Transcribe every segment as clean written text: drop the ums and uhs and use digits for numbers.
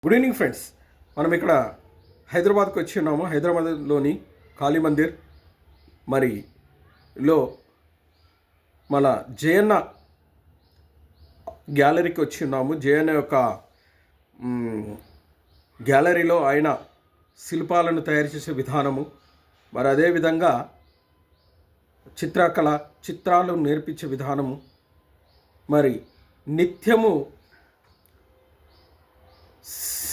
Good evening friends. మనం ఇక్కడ హైదరాబాద్కి వచ్చి ఉన్నాము. హైదరాబాద్లోని కాళీ మందిర్ లో మన జయన్న గ్యాలరీకి వచ్చి ఉన్నాము. జయన్న యొక్క గ్యాలరీలో ఆయన శిల్పాలను తయారు చేసే విధానము, మరి అదేవిధంగా చిత్రాలు నేర్పించే విధానము, మరి నిత్యము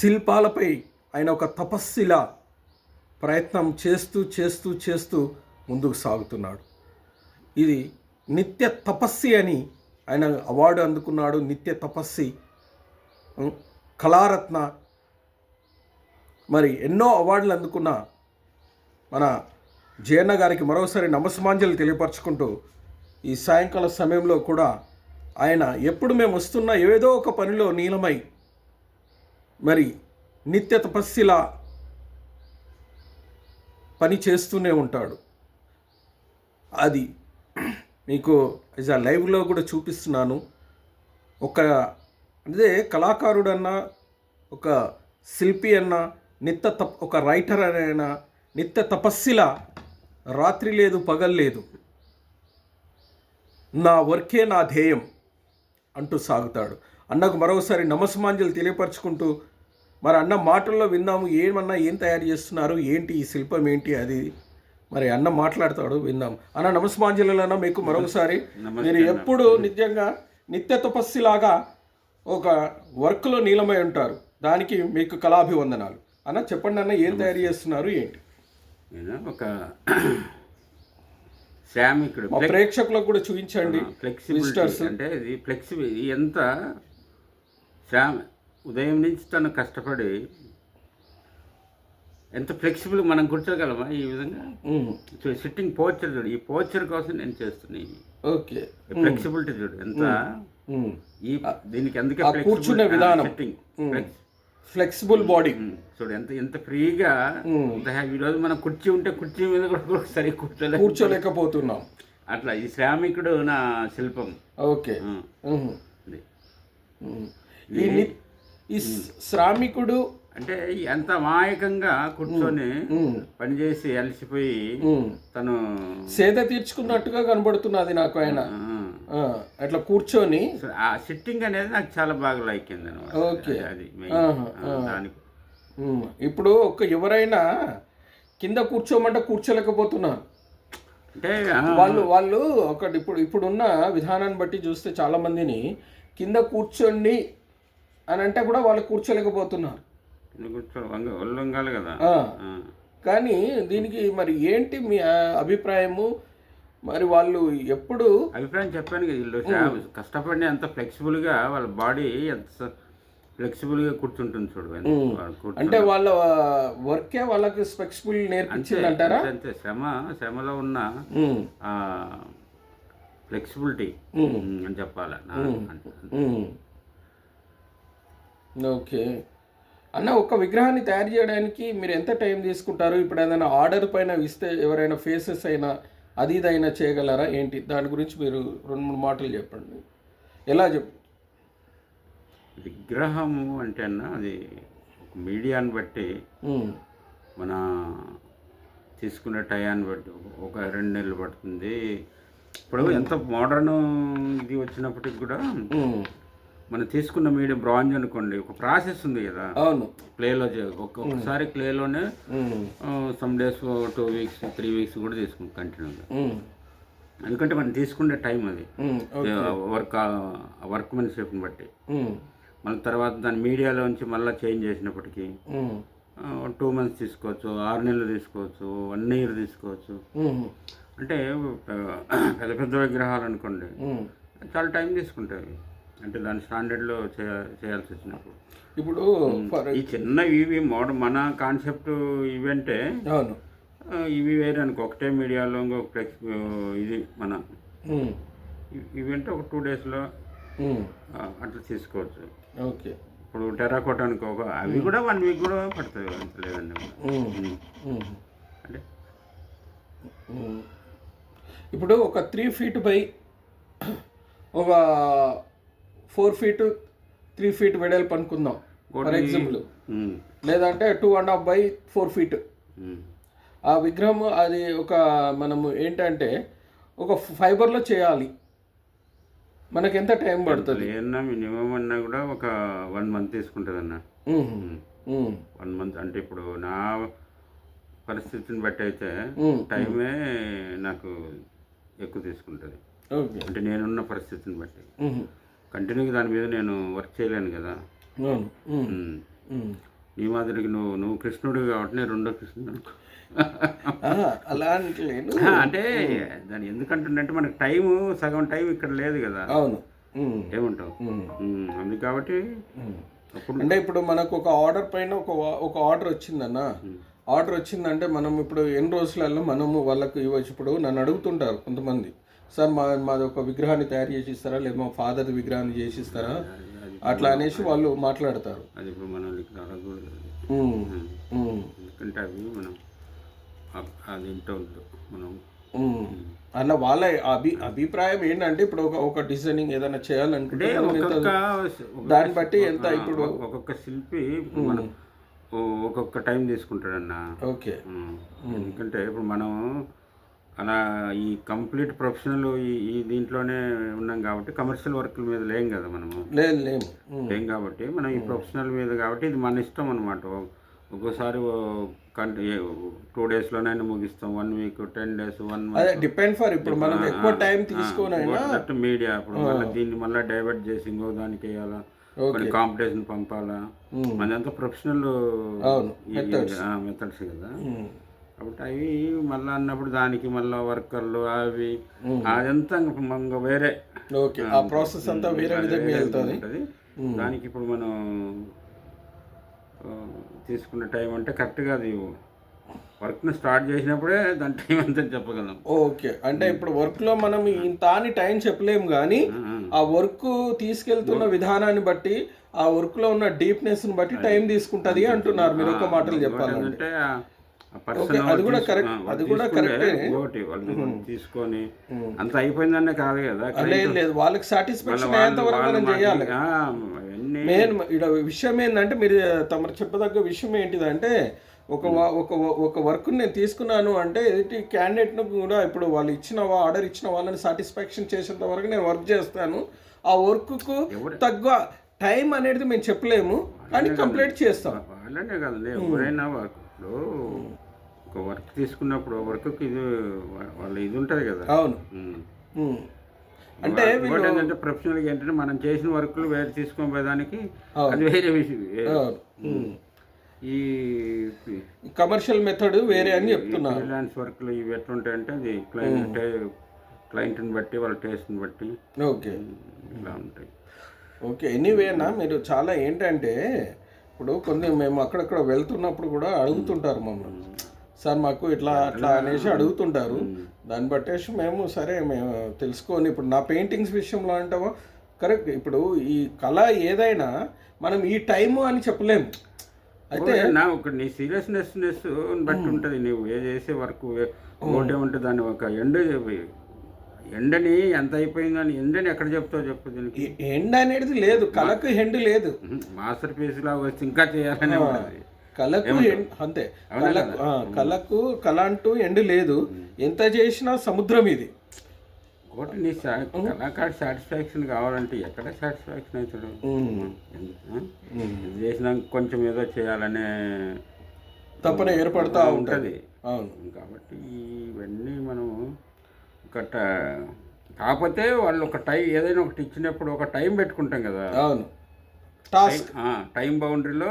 శిల్పాలపై ఆయన ఒక తపస్సులా ప్రయత్నం చేస్తూ ముందుకు సాగుతున్నాడు. ఇది నిత్య తపస్సి అని ఆయన అవార్డు అందుకున్నాడు. నిత్య తపస్సి, కళారత్న, మరి ఎన్నో అవార్డులు అందుకున్న మన జయన్న గారికి మరోసారి నమస్మాంజలి తెలియపరచుకుంటూ ఈ సాయంకాల సమయంలో కూడా ఆయన ఎప్పుడు మేము వస్తున్నా ఏదో ఒక పనిలో నీలమై మరి నిత్య తపస్సిలా పని చేస్తూనే ఉంటాడు. అది మీకు లైవ్లో కూడా చూపిస్తున్నాను. అదే కళాకారుడన్నా, ఒక శిల్పి అన్నా, ఒక రైటర్ అయినా నిత్య తపస్సిలా రాత్రి లేదు పగలు లేదు, నా వర్కే నా ధ్యేయం అంటూ సాగుతాడు. అన్నకు మరోసారి నమస్మాంజలు తెలియపరచుకుంటూ మరి అన్న మాటల్లో విన్నాము. ఏం తయారు చేస్తున్నారు, ఏంటి ఈ శిల్పం ఏంటి, అది మరి అన్న మాట్లాడతాడు, విందాం. అన్న నమస్మాంజలులన్న మీకు మరొకసారి. మీరు ఎప్పుడు నిజంగా నిత్య తపస్సులాగా ఒక వర్క్లో నీలమై ఉంటారు. దానికి మీకు కళాభివందనాలు. అన్న చెప్పండి అన్న, ఏం తయారు చేస్తున్నారు, ఏంటి? ఒక శ్రామికుడు ప్రేక్షకులకు కూడా చూపించండి. ఫ్లెక్సిబిలిటీ అంటే ఇది ఫ్లెక్సిబిలిటీ ఎంత ఉదయం నుంచి తను కష్టపడి ఎంత ఫ్లెక్సిబుల్ మనం కూర్చోగలమా ఈ విధంగా. సిట్టింగ్ పోస్చర్ చూడు, ఈ పోస్చర్ కోసం నేను చేస్తున్నాను. ఓకే, ఫ్లెక్సిబిలిటీ చూడు ఎంత ఈ దీనికి అందుకే కూర్చునే విధానం, సిట్టింగ్ ఫ్లెక్సిబుల్ బాడీ చూడు ఎంత ఫ్రీగా. ఈరోజు మనం కుర్చీ ఉంటే కుర్చీ మీద కూడా సరిగ్గా కూర్చోలేకపోతున్నాం. అట్లా ఈ శ్రామికుడు నా శిల్పం. ఓకే, ఈ శ్రామికుడు అంటే ఎంత మాయకంగా కూర్చొని పనిచేసి అలసిపోయి తను సేద తీర్చుకున్నట్టుగా కనబడుతున్నది నాకు. ఆయన అట్లా కూర్చొని ఆ సిట్టింగ్ అనేది నాకు చాలా బాగా లైక్ అయింది అనమాట. ఓకే, అది దానికి ఇప్పుడు ఎవరైనా కింద కూర్చోమంటే కూర్చోలేకపోతున్నారు. అంటే వాళ్ళు ఇప్పుడున్న విధానాన్ని బట్టి చూస్తే చాలా మందిని కింద కూర్చోండి అని అంటే కూడా వాళ్ళు కూర్చోలేకపోతున్నారు. వంగాలి కదా. కానీ దీనికి మరి ఏంటి మీ అభిప్రాయము? మరి వాళ్ళు ఎప్పుడు అభిప్రాయం చెప్పాను కదా, వీళ్ళు కష్టపడి అంత ఫ్లెక్సిబుల్గా వాళ్ళ బాడీ ఎంత ఫ్లెక్సిబుల్గా కూర్చుంటుంది చూడు. అంటే వాళ్ళ వర్కే వాళ్ళకి ఫ్లెక్సిబుల్ నేర్పించింది అంటారా? అంతే, శ్రమలో ఉన్న ఫ్లెక్సిబిలిటీ అని చెప్పాలి. ఓకే అన్న, ఒక విగ్రహాన్ని తయారు చేయడానికి మీరు ఎంత టైం తీసుకుంటారు? ఇప్పుడు ఏదైనా ఆర్డర్ పైన ఇస్తే ఎవరైనా ఫేసెస్ అయినా అది ఇదైనా చేయగలరా ఏంటి? దాని గురించి మీరు 2-3 మాటలు చెప్పండి. ఎలా విగ్రహము అంటే అన్న అది మీడియాని బట్టి మన తీసుకునే టయాన్ని బట్టి ఒక 2 నెలలు పడుతుంది. ఇప్పుడు ఎంత మోడర్న్ ఇది వచ్చినప్పటికి కూడా మనం తీసుకున్న మీడియం బ్రాంజ్ అనుకోండి, ఒక ప్రాసెస్ ఉంది కదా. అవును, క్లేలో ఒక్కొక్కసారి క్లేలోనే సమ్ డేస్ 2 వీక్స్ 3 వీక్స్ కూడా తీసుకుంటాం కంటిన్యూగా. ఎందుకంటే మనం తీసుకునే టైం అది వర్క్మెన్షిప్ని బట్టి. మళ్ళీ తర్వాత దాని మీడియాలోంచి మళ్ళీ చేంజ్ చేసినప్పటికీ 2 మంత్స్ తీసుకోవచ్చు, 6 నెలలు తీసుకోవచ్చు, 1 ఇయర్ తీసుకోవచ్చు. అంటే పెద్ద పెద్ద విగ్రహాలు అనుకోండి చాలా టైం తీసుకుంటాయి. అంటే దాని స్టాండర్డ్లో చేయాల్సి వచ్చినప్పుడు ఇప్పుడు ఈ చిన్న ఇవి మన కాన్సెప్ట్ ఇవంటే ఇవి వేరే అనుకో. ఒకటే మీడియాలో ఇంకొక ఇది మన ఇవంటే ఒక 2 డేస్లో అట్లా తీసుకోవచ్చు. ఓకే, ఇప్పుడు టెరాకోట అనుకో, అవి కూడా 1 వీక్ కూడా పడుతుంది. అంత లేదండి అంటే ఇప్పుడు ఒక 3 feet బై ఒక 4 feet 3 feet వెడల్పు అనుకుందాం. ఫర్ ఎగ్జాంపుల్, లేదంటే 2.5 by 4 feet ఆ విగ్రహం. అది ఒక మనము ఏంటంటే ఒక ఫైబర్లో చేయాలి, మనకి ఎంత టైం పడుతుంది? ఏమన్నా మినిమం అన్నా కూడా ఒక 1 month తీసుకుంటుంది అన్న. 1 month అంటే ఇప్పుడు నా పరిస్థితిని బట్టి అయితే టైమే నాకు ఎక్కువ తీసుకుంటుంది. అంటే నేనున్న పరిస్థితిని బట్టి కంటిన్యూగా దాని మీద నేను వర్క్ చేయలేను కదా. నీ మాదిరికి నువ్వు కృష్ణుడు కాబట్టి నేను రెండో కృష్ణుడు అనుకో. అలా అంటే దాన్ని ఎందుకంటుందంటే మనకు టైము సగం టైం ఇక్కడ లేదు కదా. అవును, ఏమంటావు? అందుకు కాబట్టి అంటే ఇప్పుడు మనకు ఒక ఆర్డర్ పైన ఒక ఆర్డర్ వచ్చిందన్న, ఆర్డర్ వచ్చిందంటే మనం ఇప్పుడు ఎన్ని రోజులలో మనము వాళ్ళకు ఇవ్వచ్చు. ఇప్పుడు నన్ను అడుగుతుంటారు కొంతమంది, సార్ మాది ఒక విగ్రహాన్ని తయారు చేసి ఇస్తారా, లేదా మా ఫాదర్ విగ్రహాన్ని చేసి ఇస్తారా, అట్లా అనేసి వాళ్ళు మాట్లాడతారు. అది ఇప్పుడు మనం ఇక్కడ అడగకూడదు, ఎందుకంటే అవి మనం అది ఇంత వద్దు మనం అన్న వాళ్ళ అభిప్రాయం ఏంటంటే ఇప్పుడు ఒక డిజైనింగ్ ఏదైనా చేయాలనుకుంటే దాన్ని బట్టి ఎంత. ఇప్పుడు ఒక్కొక్క శిల్పి మనం ఒక్కొక్క టైం తీసుకుంటాడన్న. ఓకే, ఎందుకంటే ఇప్పుడు మనం అలా ఈ కంప్లీట్ ప్రొఫెషనల్ ఈ దీంట్లోనే ఉన్నాం కాబట్టి కమర్షియల్ వర్క్ల మీద లేం కదా మనము. లేం కాబట్టి మనం ఈ ప్రొఫెషనల్ మీద కాబట్టి ఇది మన ఇష్టం అనమాట. ఒక్కోసారి 2 daysలోనైనా ముగిస్తాం, 1 week, 10 days, 1 month. Depend for ఇప్పుడు మనం ఎక్కువ టైం తీసుకోనైనా మీడియా ఇప్పుడు మళ్ళీ దీన్ని మళ్ళీ డైవర్ట్ చేసి ఇంకో దానికి వేయాలా, కొన్ని కాంపిటీషన్ పంపాలా, మనదంతా ప్రొఫెషనల్ మెథడ్స్ కదా. కాబట్టి అవి మళ్ళీ అన్నప్పుడు దానికి మళ్ళీ వర్కర్లు అవి అదంతా ఇంకా వేరే ప్రాసెస్ అంతా వేరే విధంగా వెళ్తుంది. దానికి ఇప్పుడు మనం తీసుకున్న టైం అంటే కరెక్ట్గా అది వర్క్ని స్టార్ట్ చేసినప్పుడే దాని టైం అంతా చెప్పగలం. ఓకే, అంటే ఇప్పుడు వర్క్లో మనం ఇంత అని టైం చెప్పలేము, కానీ ఆ వర్క్ తీసుకెళ్తున్న విధానాన్ని బట్టి ఆ వర్క్లో ఉన్న డీప్నెస్ని బట్టి టైం తీసుకుంటుంది అంటున్నారు మీరు. ఒక మాటలు చెప్పాలంటే అది కూడా కరెక్ట్, అది కూడా కరెక్టే. తీసుకొని అంత అయిపోయిందనే కాదు కదా, లేదు వాళ్ళకి సాటిస్ఫాక్షన్ అయ్యేంత వరకు మనం చేయాలి. మెయిన్ విషయం ఏంటంటే మీరు తమరు చెప్పదగ్గ విషయం ఏంటిదంటే ఒక వర్క్ నేను తీసుకున్నాను అంటే ఎదుటి క్యాండిడేట్ను కూడా ఇప్పుడు వాళ్ళు ఆర్డర్ ఇచ్చిన వాళ్ళని సాటిస్ఫాక్షన్ చేసేంత వరకు నేను వర్క్ చేస్తాను. ఆ వర్క్కు తగ్గ టైం అనేది మేము చెప్పలేము, కానీ కంప్లీట్ చేస్తాం. అలానే కదండి, ఎవరైనా వర్క్లో ఒక వర్క్ తీసుకున్నప్పుడు వర్క్కి ఇది వాళ్ళ ఇది ఉంటుంది కదా. అవును, అంటే ఏంటంటే ప్రొఫెషనల్గా ఏంటంటే మనం చేసిన వర్క్లు వేరే తీసుకొని పోయేదానికి అది వేరే విషయం. ఈ కమర్షియల్ మెథడ్ వేరే అని చెప్తున్నారు. ఫ్రీలాన్స్ వర్క్లు ఇవి ఎట్లుంటాయంటే అది క్లయింట్ని బట్టి వాళ్ళ టేస్ట్ని బట్టి ఓకే ఇలా ఉంటాయి. ఓకే, ఎనీవేనా మీరు చాలా ఏంటంటే ఇప్పుడు మేము అక్కడక్కడ వెళ్తున్నప్పుడు కూడా అడుగుతుంటారు మమ్మల్ని, సార్ మాకు ఇట్లా అట్లా అనేసి అడుగుతుంటారు. దాన్ని బట్టేసి మేము సరే మేము తెలుసుకొని ఇప్పుడు నా పెయింటింగ్స్ విషయంలో అంటామో కరెక్ట్. ఇప్పుడు ఈ కళ ఏదైనా మనం ఈ టైము అని చెప్పలేము. అయితే ఒక నీ సీరియస్నెస్ బట్టి ఉంటుంది. నువ్వు చేసే వర్క్ ఒకటే ఉంటుంది, దాన్ని ఒక ఎండని ఎంత అయిపోయిందని ఎండని ఎక్కడ చెప్తావు చెప్పు. దీనికి ఎండ అనేది లేదు, కళకు ఎండ్ లేదు. మాస్టర్ పీస్ లాగా వచ్చి ఇంకా చేయాలనే ఉంటుంది కళకు అంతే. కళకు కళ అంటూ ఎండు లేదు, ఎంత చేసినా సముద్రం ఇది. ఒకటి నీ కళాకారు సాటిస్ఫాక్షన్ కావాలంటే ఎక్కడ సాటిస్ఫాక్షన్ అవుతాడు? చేసినా కొంచెం ఏదో చేయాలనే తప్పన ఏర్పడుతూ ఉంటుంది. అవును, కాబట్టి ఇవన్నీ మనము కాకపోతే వాళ్ళు ఒక టైం ఏదైనా ఒకటి ఇచ్చినప్పుడు ఒక టైం పెట్టుకుంటాం కదా. అవును, టైం బౌండరీలో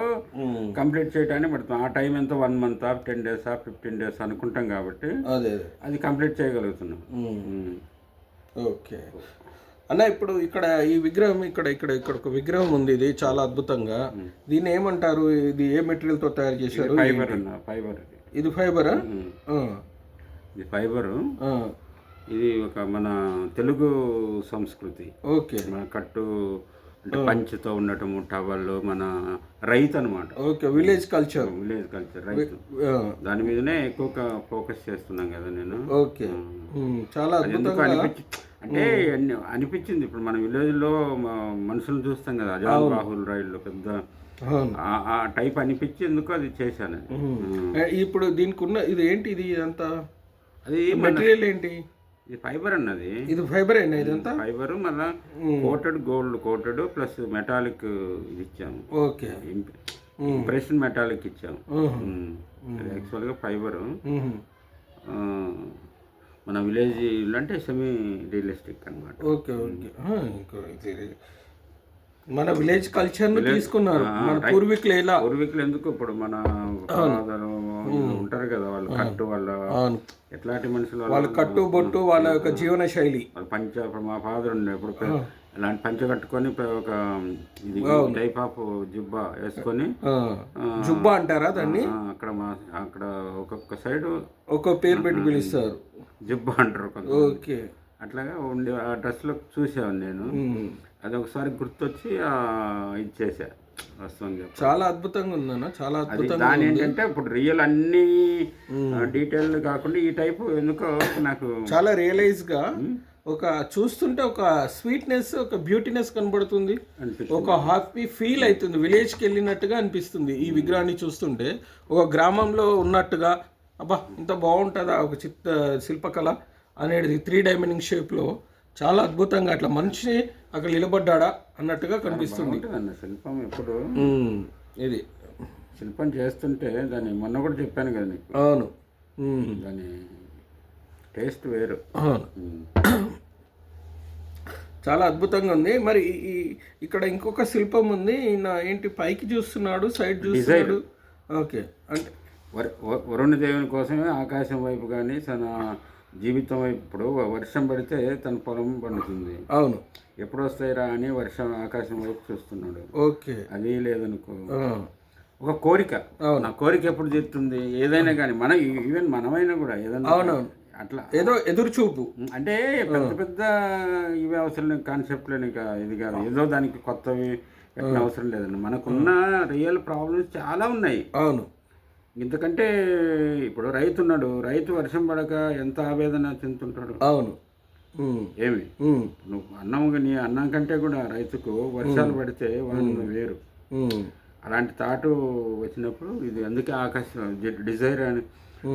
కంప్లీట్ చేయడానికి పడుతుంది. ఆ టైం ఎంత 1 month, 10 days, 15 days అనుకుంటాం కాబట్టి అది కంప్లీట్ చేయగలుగుతున్నాం. ఓకే అన్న, ఇప్పుడు ఇక్కడ ఈ విగ్రహం ఇక్కడ ఒక విగ్రహం ఉంది, ఇది చాలా అద్భుతంగా. దీన్ని ఏమంటారు? ఇది ఏ మెటీరియల్తో తయారు చేశారు? ఫైబర్ అన్న, ఫైబర్. ఇది ఫైబరా? ఇది ఫైబరు. ఇది ఒక మన తెలుగు సంస్కృతి. ఓకే, మన కట్టు అంటే పంచుతో ఉండటము, టవల్, మన రైతు అనమాట. ఓకే, విలేజ్ కల్చర్ రైతు, దాని మీదనే ఎక్కువ ఫోకస్ చేస్తున్నాం కదా నేను. ఓకే, చాలా ఎందుకు అంటే అనిపించింది. ఇప్పుడు మన విలేజ్లో మనుషులను చూస్తాం కదా, అజాన్ బాహుల్ రైళ్ళు పెద్ద అవును. ఆ టైప్ అనిపించి ఎందుకు అది చేశాను. ఇప్పుడు దీనికి ఉన్న ఇది ఏంటి, ఇది ఇదంతా అది మెటీరియల్ ఏంటి? ఇది ఫైబర్ అన్నది, ఇది ఫైబర్ అయినా ఇదంతా? ఫైబర్ మళ్ళీ coated, gold coated plus metallic ఇది ఇచ్చాము. ఓకే. ఇంప్రెషన్ మెటాలిక్ ఇచ్చాము. అది యాక్చువల్గా ఫైబరు. మన విలేజ్ అంటే సెమీ రియలిస్టిక్ అనమాట. Okay okay. మన విలేజ్ కల్చర్ను తీసుకున్నారు మన పూర్వీకులు. ఎలా పూర్వీకులు ఎందుకు ఇప్పుడు మన ఉంటారు కదా, వాళ్ళు కట్టు, వాళ్ళ ఎట్లాంటి మనుషులు, వాళ్ళ కట్టు బొట్టు, వాళ్ళ యొక్క జీవన శైలి. వాళ్ళ పంచ, మా ఫాదర్ ఉండే ఇప్పుడు ఇలాంటి పంచ కట్టుకొని ఒక ఇది టైప్ ఆఫ్ జుబ్బా వేసుకొని, జుబ్బా అంటారా దాన్ని? అక్కడ ఒక్కొక్క సైడ్ ఒక్కొక్క పేరు పెట్టి పిలుస్తారు, జుబ్బా అంటారు. ఓకే. అట్లాగా ఉండి ఆ డ్రెస్లో చూసాను నేను. అది ఒకసారి గుర్తొచ్చి ఇది చేశా. వస్తుంది, చాలా అద్భుతంగా ఉందన్న, చాలా అద్భుతంగా. దాని ఏంటంటే ఇప్పుడు రియల్ అన్ని డీటెయిల్ కాకుండా ఈ టైపు ఎందుకో నాకు చాలా రియలైజ్గా ఒక చూస్తుంటే ఒక స్వీట్నెస్, ఒక బ్యూటీనెస్ కనబడుతుంది, ఒక హ్యాపీ ఫీల్ అవుతుంది, విలేజ్కి వెళ్ళినట్టుగా అనిపిస్తుంది ఈ విగ్రహాన్ని చూస్తుంటే. ఒక గ్రామంలో ఉన్నట్టుగా, అబ్బా ఇంత బాగుంటుందా ఒక శిల్పకళ అనేది 3 డైమెన్షనల్ షేప్లో చాలా అద్భుతంగా అట్లా మనిషి అక్కడ నిలబడ్డా అన్నట్టుగా కనిపిస్తుంది అన్న శిల్పం. ఎప్పుడు ఇది శిల్పం చేస్తుంటే దాన్ని మొన్న కూడా చెప్పాను కదా నీకు. అవును, దాని టేస్ట్ వేరు. చాలా అద్భుతంగా ఉంది. మరి ఇక్కడ ఇంకొక శిల్పం ఉంది, ఈయన ఏంటి పైకి చూస్తున్నాడు, సైడ్ చూస్తున్నాడు. ఓకే. అంటే వరుణ దేవుని కోసమే ఆకాశం వైపు కానీ తన జీవితం వైపు. ఇప్పుడు వర్షం పడితే తన పొలం పండుతుంది. అవును. ఎప్పుడు వస్తాయిరా అని వర్షం ఆకాశం వైపు చూస్తున్నాడు. ఓకే. అది లేదనుకో, ఒక కోరిక, నా కోరిక ఎప్పుడు తీరుతుంది ఏదైనా కానీ, మన ఈవెన్ మనమైనా కూడా ఏదైనా. అవునవును. అట్లా ఏదో ఎదురు చూపు, అంటే పెద్ద పెద్ద ఇవి అవసరం లేదు, కాన్సెప్ట్లోనే ఇది కాదు, ఏదో దానికి కొత్తవి పెట్టిన అవసరం లేదండి. మనకున్న రియల్ ప్రాబ్లమ్స్ చాలా ఉన్నాయి. అవును. ఇంతకంటే ఇప్పుడు రైతు ఉన్నాడు, రైతు వర్షం పడక ఎంత ఆవేదన చెందుతుంటాడు. అవును. ఏమి నువ్వు నీ అన్నం కంటే కూడా రైతుకు వర్షాలు పడితే వాళ్ళు వేరు. అలాంటి థాటు వచ్చినప్పుడు ఇది అందుకే ఆకాశం డిజైర్ అని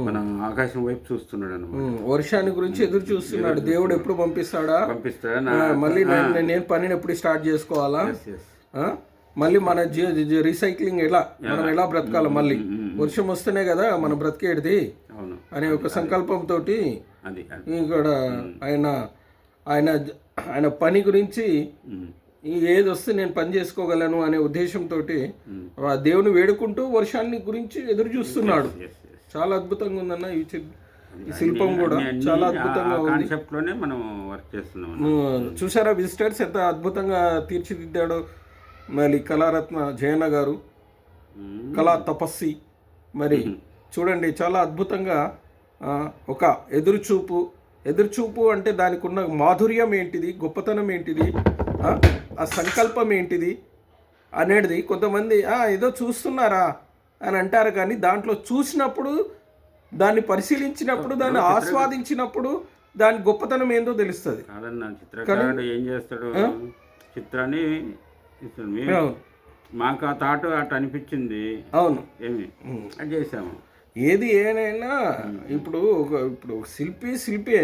మన ఆకాశం వైపు చూస్తున్నాడు అనమాట. వర్షాన్ని గురించి ఎదురు చూస్తున్నాడు, దేవుడు ఎప్పుడు పంపిస్తాడా, మళ్ళీ నేను పనిని ఎప్పుడు స్టార్ట్ చేసుకోవాలా, మళ్ళీ మన రీసైక్లింగ్ మనం ఎలా బ్రతకాలి, మళ్ళీ వర్షం వస్తేనే కదా మనం బ్రతికేది అనే ఒక సంకల్పంతో ఇక్కడ ఆయన పని గురించి ఏది వస్తే నేను పని చేసుకోగలను అనే ఉద్దేశంతో ఆ దేవుని వేడుకుంటూ వర్షాన్ని గురించి ఎదురు చూస్తున్నాడు. చాలా అద్భుతంగా ఉందన్న ఈ శిల్పం కూడా, చాలా అద్భుతంగా ఉంది. మనం వర్క్ చేస్తున్నాం. చూసారా విజిటర్స్ ఎంత అద్భుతంగా తీర్చిదిద్దాడో. మరి కళారత్న జయన్న గారు, కళా తపస్సి, మరి చూడండి చాలా అద్భుతంగా ఒక ఎదురుచూపు అంటే దానికి ఉన్న మాధుర్యం ఏంటిది, గొప్పతనం ఏంటిది, ఆ సంకల్పం ఏంటిది అనేది కొంతమంది ఏదో చూస్తున్నారా అని అంటారు, కానీ దాంట్లో చూసినప్పుడు, దాన్ని పరిశీలించినప్పుడు, దాన్ని ఆస్వాదించినప్పుడు దాని గొప్పతనం ఏందో తెలుస్తుంది. చిత్రకారుడు ఏం చేస్తాడు, చిత్రాన్ని మాకు ఆ థాట్ అటు అనిపించింది. అవును. ఏమి అది చేసాము. ఏది ఏనైనా ఇప్పుడు శిల్పే,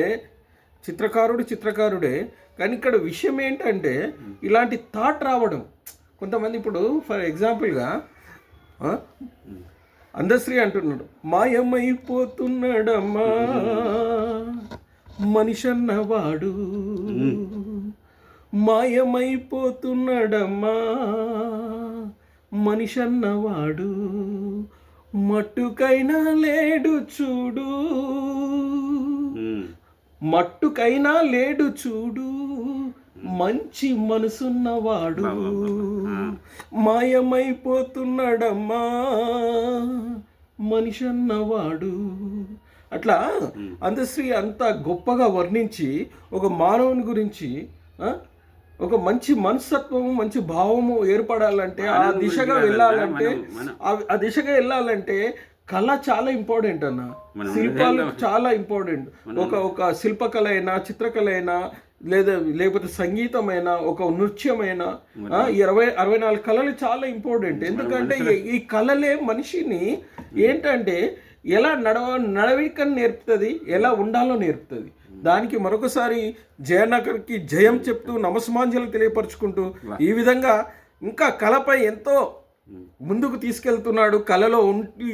చిత్రకారుడే. కానీ ఇక్కడ విషయం ఏంటంటే ఇలాంటి థాట్ రావడం. కొంతమంది ఇప్పుడు ఫర్ ఎగ్జాంపుల్గా అందశ్రీ అంటున్నాడు, మాయమైపోతున్నాడమ్మా మనిషన్నవాడు, మాయమైపోతున్నాడమ్మా మనిషన్నవాడు, మట్టుకైనా లేడు చూడు, మట్టుకైనా లేడు చూడు, మంచి మనసున్నవాడు, మాయమైపోతున్నాడమ్మా మనిషన్నవాడు. అట్లా అందశ్రీ అంత గొప్పగా వర్ణించి ఒక మానవుని గురించి ఒక మంచి మనస్తత్వము, మంచి భావము ఏర్పడాలంటే, ఆ దిశగా వెళ్ళాలంటే కళ చాలా ఇంపార్టెంట్ అన్న. శిల్పాలు చాలా ఇంపార్టెంట్. ఒక శిల్పకళ అయినా, చిత్రకళ అయినా, లేకపోతే సంగీతమైన ఒక నృత్యమైన ఈ 64 కళలు చాలా ఇంపార్టెంట్. ఎందుకంటే ఈ కళలే మనిషిని ఏంటంటే ఎలా నడవికని నేర్పుతుంది, ఎలా ఉండాలో నేర్పుతుంది. దానికి మరొకసారి జయనగర్కి జయం చెప్తూ నమస్మాంజలు తెలియపరుచుకుంటూ ఈ విధంగా ఇంకా కళపై ఎంతో ముందుకు తీసుకెళ్తున్నాడు. కళలో ఉండి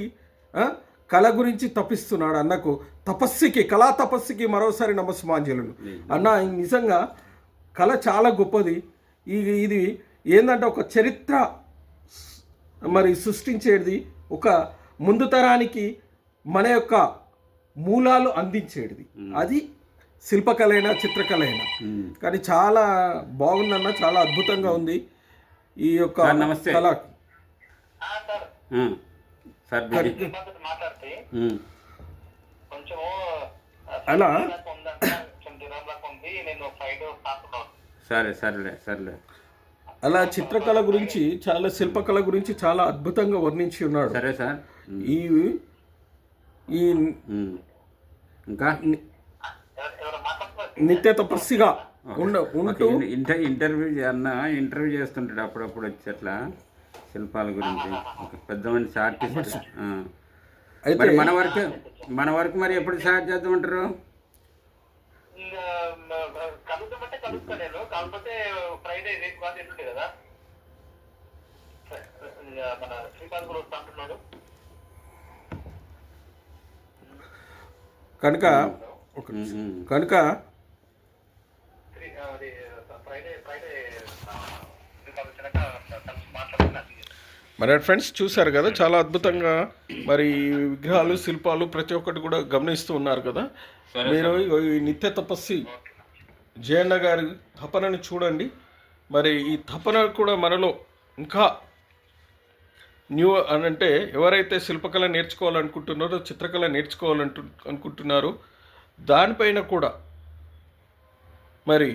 కళ గురించి తప్పిస్తున్నాడు. అన్నకు కళా తపస్సుకి మరోసారి నమస్మాంజలు. అన్న నిజంగా కళ చాలా గొప్పది. ఇది ఏంటంటే ఒక చరిత్ర మరి సృష్టించేది, ఒక ముందు తరానికి మన యొక్క మూలాలు అందించేది. అది శిల్పకళ అయినా చిత్రకళ అయినా. కానీ చాలా బాగుందన్న, చాలా అద్భుతంగా ఉంది ఈ యొక్క కళ. అలా సరే అలా చిత్రకళ గురించి చాలా శిల్పకళ గురించి చాలా అద్భుతంగా వర్ణించి ఉన్నాడు. సరే సార్. ఈ ఇంకా నిత్య తపస్సిగా ఉంటూ ఇంటర్వ్యూ చేస్తుంటాడు అప్పుడప్పుడు వచ్చి అట్లా శిల్పాల గురించి. పెద్ద మనిషి ఆర్టిస్ట్. అయితే మన వరకు మరి ఎప్పుడు స్టార్ట్ చేద్దామంటారు? కనుక మరి ఫ్రెండ్స్ చూశారు కదా, చాలా అద్భుతంగా మరి విగ్రహాలు శిల్పాలు ప్రతి ఒక్కటి కూడా గమనిస్తూ ఉన్నారు కదా. మీరు ఈ నిత్య తపస్సి జయన్న గారి తపనని చూడండి. మరి ఈ తపన కూడా మనలో ఇంకా అని అంటే ఎవరైతే శిల్పకళ నేర్చుకోవాలనుకుంటున్నారో, చిత్రకళ అనుకుంటున్నారో దానిపైన కూడా మరి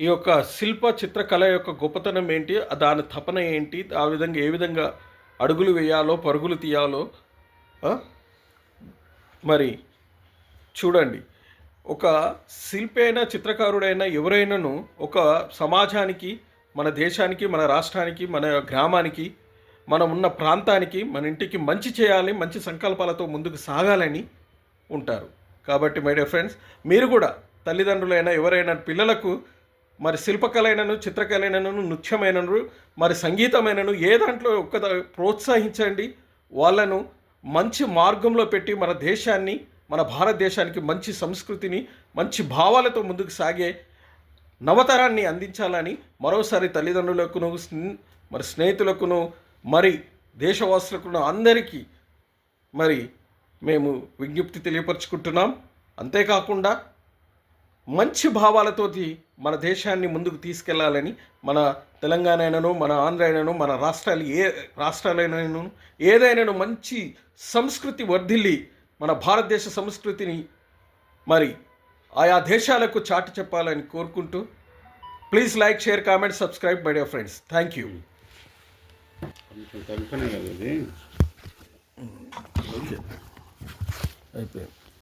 ఈ యొక్క శిల్ప చిత్రకళ యొక్క గొప్పతనం ఏంటి, దాని తపన ఏంటి, ఆ విధంగా ఏ విధంగా అడుగులు వేయాలో పరుగులు తీయాలో మరి చూడండి. ఒక శిల్పి అయినా చిత్రకారుడైనా ఎవరైనాను ఒక సమాజానికి, మన దేశానికి, మన రాష్ట్రానికి, మన గ్రామానికి, మనం ఉన్న ప్రాంతానికి, మన ఇంటికి మంచి చేయాలి, మంచి సంకల్పాలతో ముందుకు సాగాలని ఉంటారు. కాబట్టి మై డియర్ ఫ్రెండ్స్, మీరు కూడా తల్లిదండ్రులైనా ఎవరైనా పిల్లలకు మరి శిల్పకళైనను, చిత్రకళైనను, నృత్యమైనను, మరి సంగీతమైనను ఏ దాంట్లో ప్రోత్సహించండి. వాళ్ళను మంచి మార్గంలో పెట్టి మన దేశాన్ని, మన భారతదేశానికి మంచి సంస్కృతిని, మంచి భావాలతో ముందుకు సాగే నవతరాన్ని అందించాలని మరోసారి తల్లిదండ్రులకును, మరి స్నేహితులకును, మరి దేశవాసులకును అందరికీ మరి మేము విజ్ఞప్తి తెలియపరుచుకుంటున్నాం. అంతేకాకుండా మంచి భావాలతోటి మన దేశాన్ని ముందుకు తీసుకెళ్లాలని, మన తెలంగాణ అయినను, మన ఆంధ్ర అయినను, మన రాష్ట్రాలైనను ఏదైనాను మంచి సంస్కృతి వర్ధిల్లి మన భారతదేశ సంస్కృతిని మరి ఆయా దేశాలకు చాటి చెప్పాలని కోరుకుంటూ, please like, share, comment, subscribe my dear friends. Thank you. Okay అయిపోయింది.